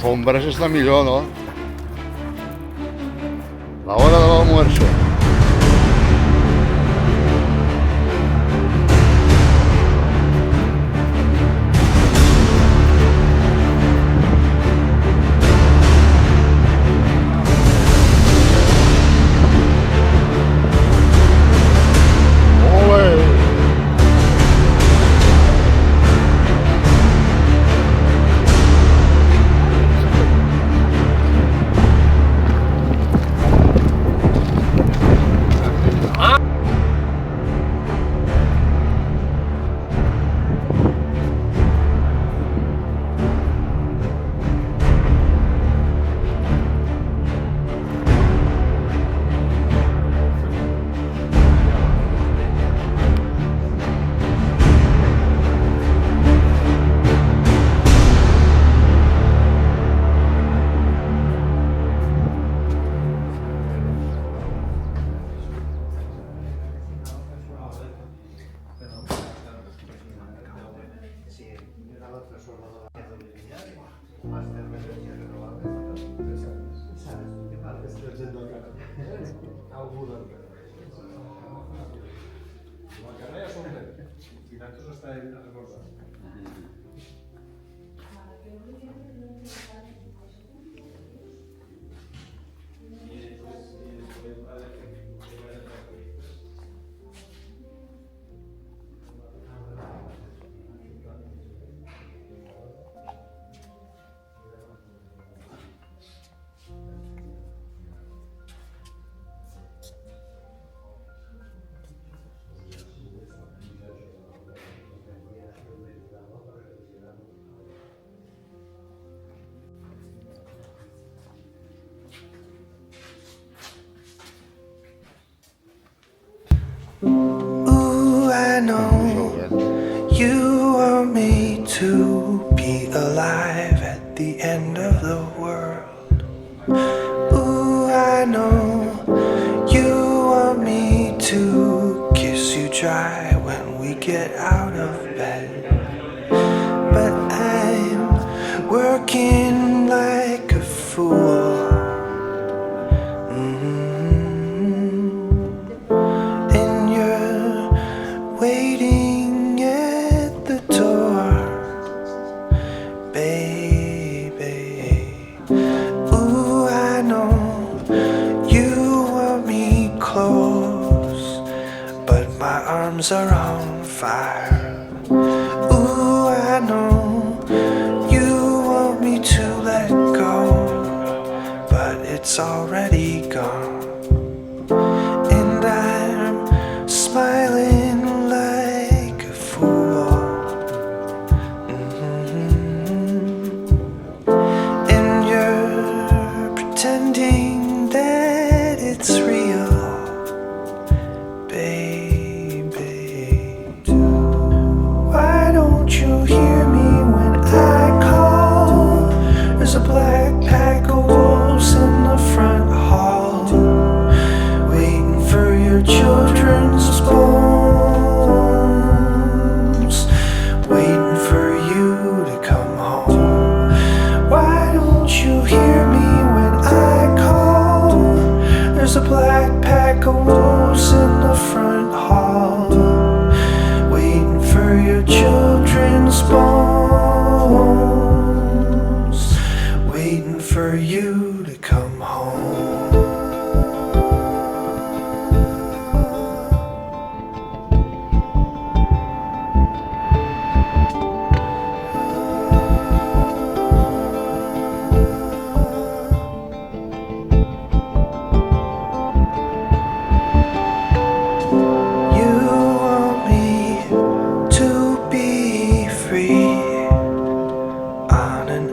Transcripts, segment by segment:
ombres és la millor, no? La hora de l'almuerzo. Pintures està a recordar. Ooh, I know you want me to be alive at the end of the world. Ooh, I know you want me to kiss you dry when we get out of bed. But I'm working like a fool. Waiting at the door, baby. Ooh, I know you want me close, but my arms are on fire. Ooh, I know you want me to let go, but it's already gone. And I'm smiling like a fool. And you're pretending that it's real, baby. Why don't you hear me when I call? There's a black pack of wolves in the front hall, waiting for your children's bones, waiting for you to come home. Why don't you hear me when I call? There's a black pack of wolves in the front hall, waiting for your children's bones, waiting for you to come home.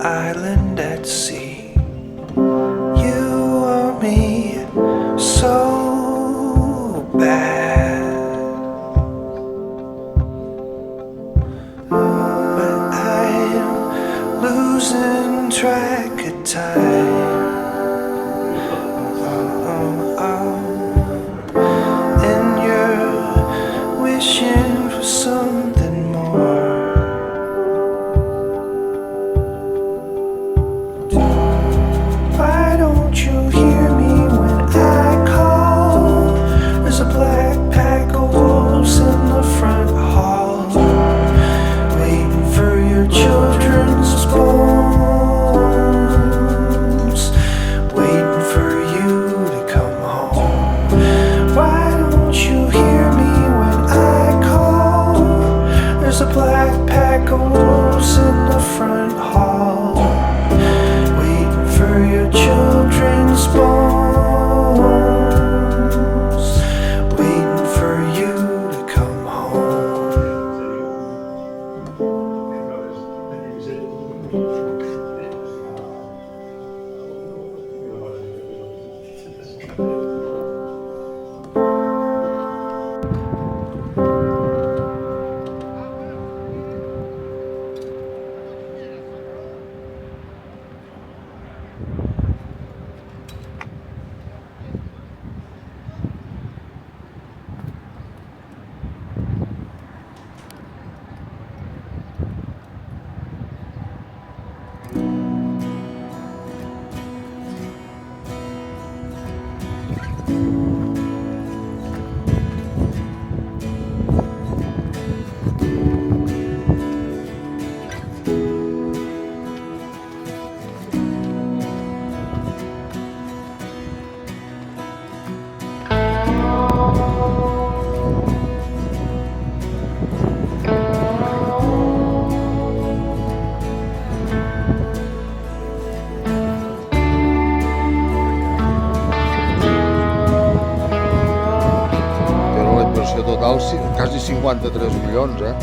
Island at sea. You want me so bad, but I'm losing track of time. And you're wishing for something more. Total, quasi 53 milions, eh?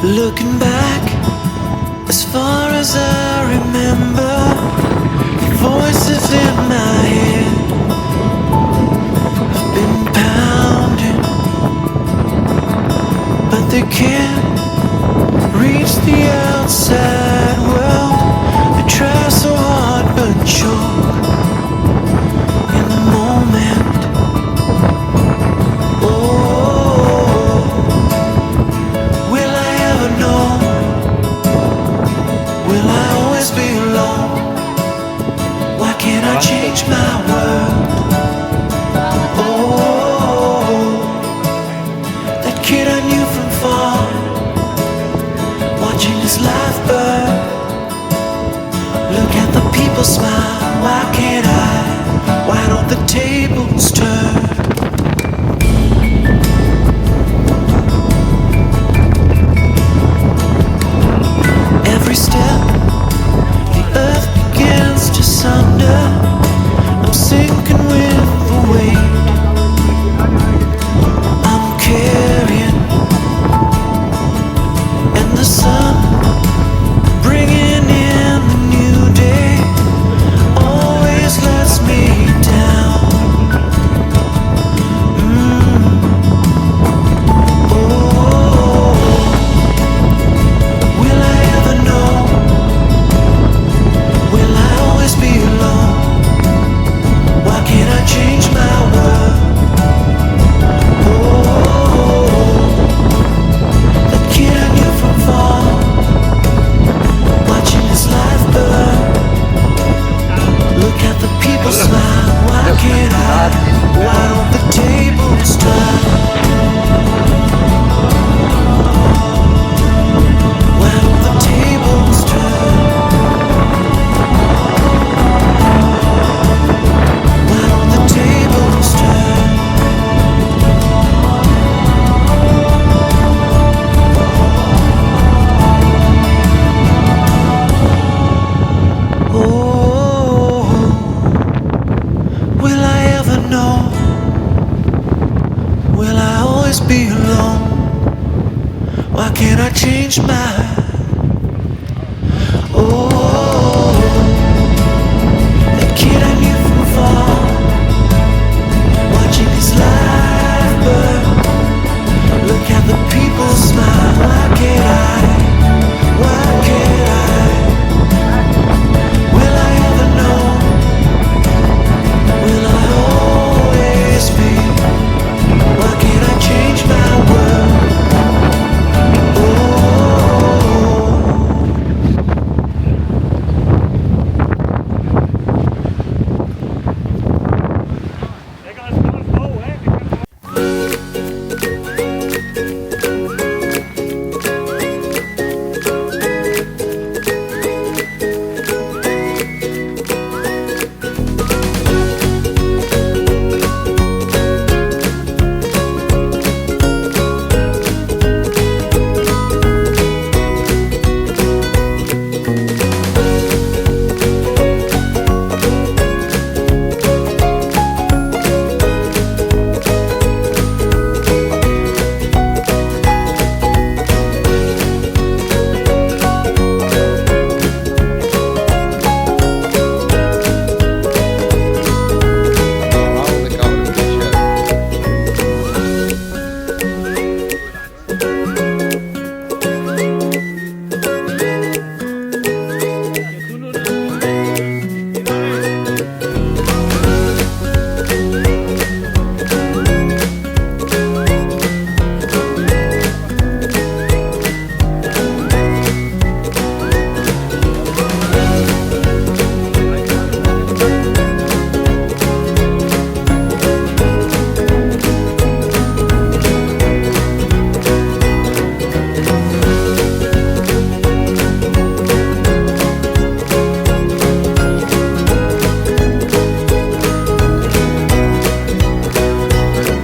Looking back, as far as I remember, the voices in my head have been pounding, but they can't reach the outside world. They try so hard but choke in the moment. Change my world. Oh, that kid I knew from far, watching his life burn. Look at the people smile. Why can't I? Why don't the tables turn? Every step, the earth begins to sunder. I'm sinking with the weight I'm carrying, and the sun bringing in the new day always lets me down. always be alone? Why can't I change my? Oh, the kid I knew from far, watching his life burn. Look at the people smile. Why can't I? Why can't I? Will I ever know? Will I always be? Why can't I change my world?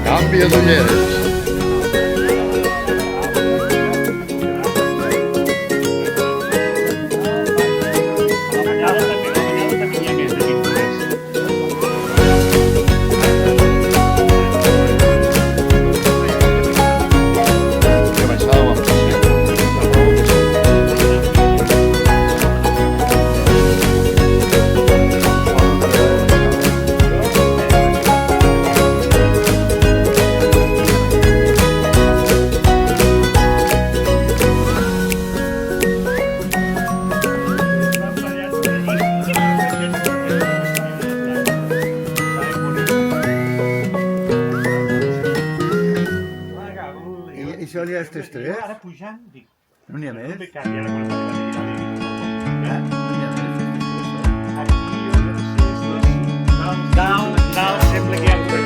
Canvia d'ulleres. Això ja és tres? Ara pujant, dic... No n'hi ha més? No n'hi ha més? Aquí, jo no sé, dalt sembla que hi ha